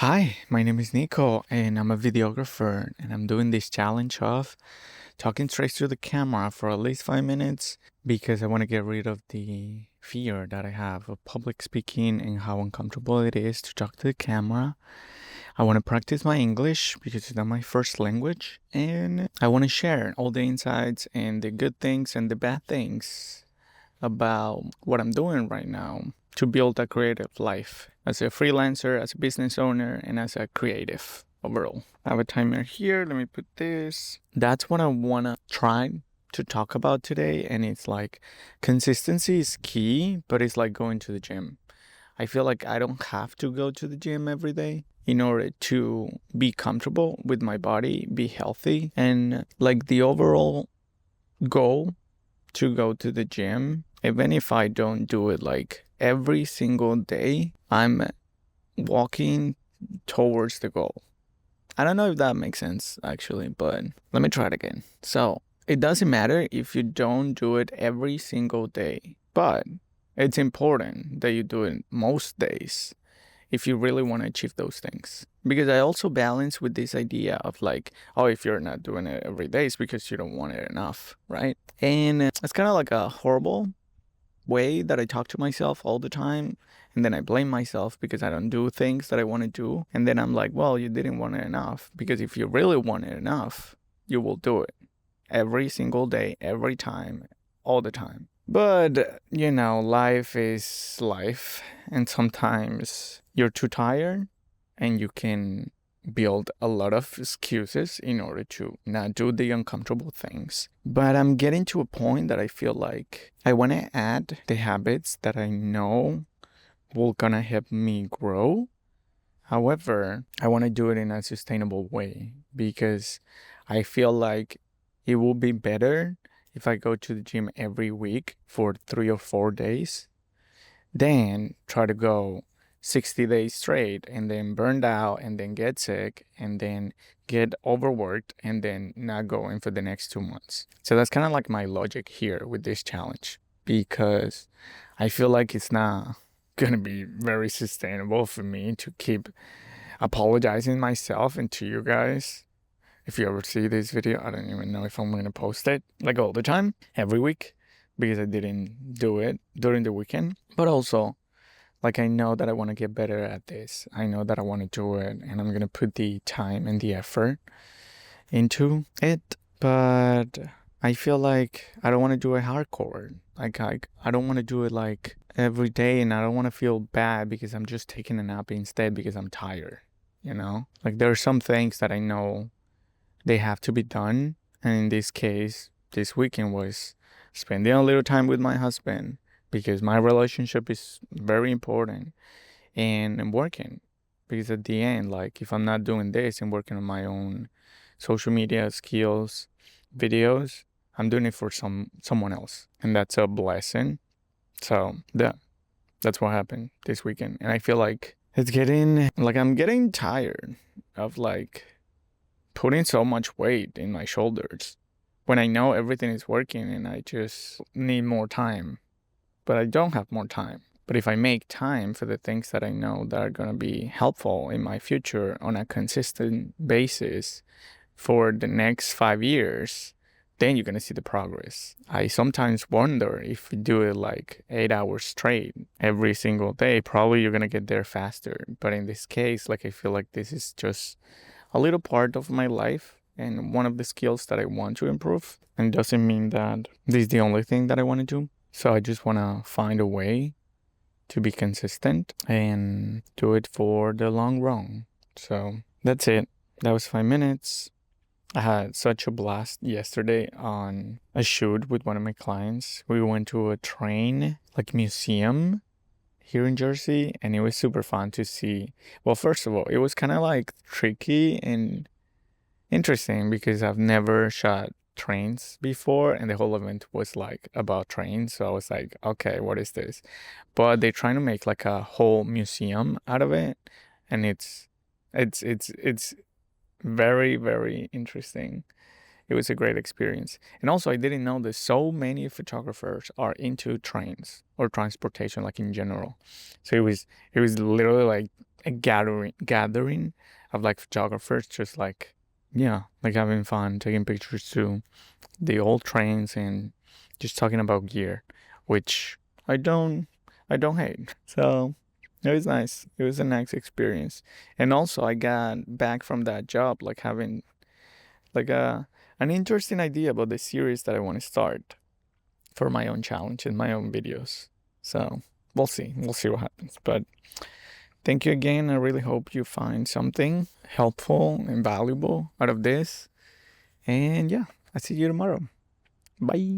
Hi, my name is Nico, and I'm a videographer, and I'm doing this challenge of talking straight to the camera for at least 5 minutes because I want to get rid of the fear that I have of public speaking and how uncomfortable it is to talk to the camera. I want to practice my English because it's not my first language, and I want to share all the insights and the good things and the bad things about what I'm doing right now to build a creative life as a freelancer, as a business owner, and as a creative overall. I have a timer here. Let me put this. That's what I want to try to talk about today. And it's like consistency is key, but it's like going to the gym. I feel like I don't have to go to the gym every day in order to be comfortable with my body, be healthy, and like the overall goal to go to the gym, even if I don't do it like every single day, I'm walking towards the goal. I don't know if that makes sense actually, but let me try it again. So it doesn't matter if you don't do it every single day, but it's important that you do it most days if you really want to achieve those things. Because I also balance with this idea of like, oh, if you're not doing it every day, it's because you don't want it enough, right? And it's kind of like a horrible way that I talk to myself all the time. And then I blame myself because I don't do things that I want to do. And then I'm like, well, you didn't want it enough. Because if you really want it enough, you will do it every single day, every time, all the time. But, life is life. And sometimes you're too tired and you can build a lot of excuses in order to not do the uncomfortable things. But I'm getting to a point that I feel like I want to add the habits that I know will gonna help me grow. However, I want to do it in a sustainable way because I feel like it will be better if I go to the gym every week for 3 or 4 days than try to go 60 days straight and then burned out and then get sick and then get overworked and then not going for the next 2 months. So that's kind of like my logic here with this challenge because I feel like it's not going to be very sustainable for me to keep apologizing myself and to you guys. If you ever see this video, I don't even know if I'm going to post it like all the time, every week, because I didn't do it during the weekend. But also, like, I know that I want to get better at this. I know that I want to do it, and I'm going to put the time and the effort into it. But I feel like I don't want to do it hardcore. Like, I don't want to do it like every day, and I don't want to feel bad because I'm just taking a nap instead because I'm tired, you know? Like, there are some things that I know they have to be done. And in this case, this weekend was spending a little time with my husband because my relationship is very important and working. Because at the end, like if I'm not doing this and working on my own social media skills, videos, I'm doing it for someone else. And that's a blessing. So that's what happened this weekend. And I feel like I'm getting tired of like putting so much weight in my shoulders when I know everything is working and I just need more time. But I don't have more time. But if I make time for the things that I know that are going to be helpful in my future on a consistent basis for the next 5 years, then you're going to see the progress. I sometimes wonder if you do it like 8 hours straight every single day, probably you're going to get there faster. But in this case, like I feel like this is just a little part of my life and one of the skills that I want to improve. And it doesn't mean that this is the only thing that I want to do. So I just want to find a way to be consistent and do it for the long run. So that's it. That was 5 minutes. I had such a blast yesterday on a shoot with one of my clients. We went to a train, like museum here in Jersey, and it was super fun to see. Well, first of all, it was kind of like tricky and interesting because I've never shot trains before, and the whole event was like about trains. So I was like, okay, what is this? But they're trying to make like a whole museum out of it, and it's very, very interesting. it was a great experience. And also, I didn't know that so many photographers are into trains or transportation, like in general. So it was literally like a gathering of like photographers, just like, yeah, like having fun, taking pictures too, the old trains, and just talking about gear, which I don't I don't hate. So it was nice. It was a nice experience. And also I got back from that job like having like an interesting idea about the series that I want to start for my own challenge and my own videos. So we'll see. We'll see what happens. But thank you again. I really hope you find something helpful and valuable out of this. And yeah, I'll see you tomorrow. Bye.